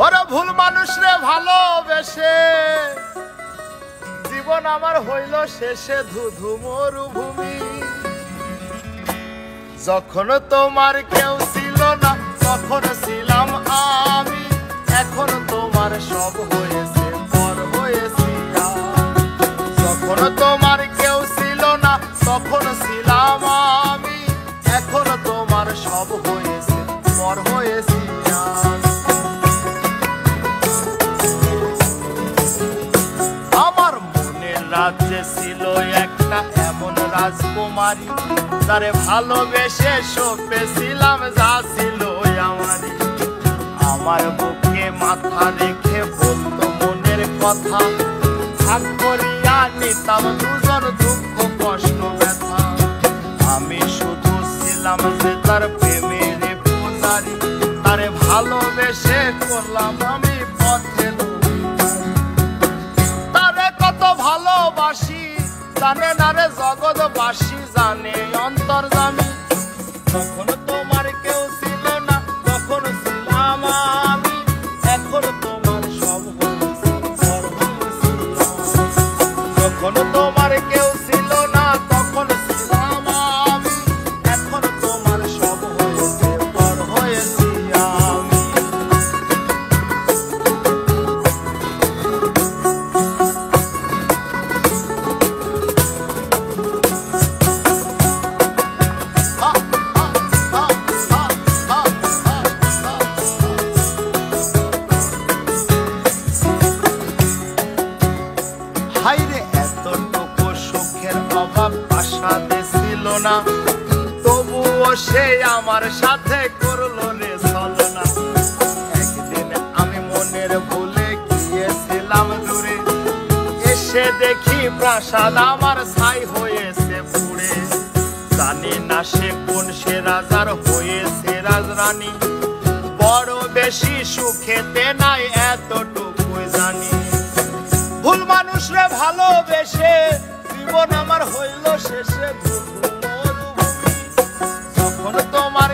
ওরে ভুল মানুষ রে ভালোবেসে জীবন আমার হইল শেষে ধুধু মরুভূমি। যখন তোমার কেউ ছিল না তখন ছিলাম আমি, এখন তোমার সব হয়েছে পর হয়েছি আমি। যখন তোমার কেউ ছিল না তখন ছিলাম আমি, এখন তোমার সব হয়েছে পর হয়েছি আমি। আমার মনের রাজ্যে ছিল একটা এমন রাজকুমারী, তারে ভালোবেসে সপেছিলাম যা ছিল আমারই। আমার বুকে মাথা রেখে বলতো মনের কথা, ভাগ করিয়া নিতাম দুজন দুঃখ কষ্ট ব্যথা। আমি শুধু ছিলাম যে তার প্রেমের পূজারি, তারে ভালোবেসে করলাম আমি পথে। তারে কত ভালোবাসি জানে না রে জগৎবাসী, জানে অন্তর্যামী। তখন তোমার কেউ ছিল না তখন ছিলাম আমি, এখন তোমার সব হয়েছে পর হয়েছি আমি। তখন তোমার কেউ ছিল না তখন ছিলাম আমি, এখন তোমার সব হয়েছে পর হয়েছি আমি। হাইরে এতটুকু সুখের অভাব আশাতে ছিল না, তবুও সে আমার সাথে করলো রে ছলনা। একদিন আমি মনের ভুলে গিয়েছিলাম দূরে, এসে দেখি প্রাসাদ আমার ছাই হয়েছে পুড়ে। জানি না সে কোন সে রাজার হয়েছে রাজরানী, বড় বেশি সুখেতে নাই এতটুকু জানি। ভুল মানুষ রে ভালোবেসে জীবন আমার হইল শেষে ধুধু মরুভূমি। যখন তোমার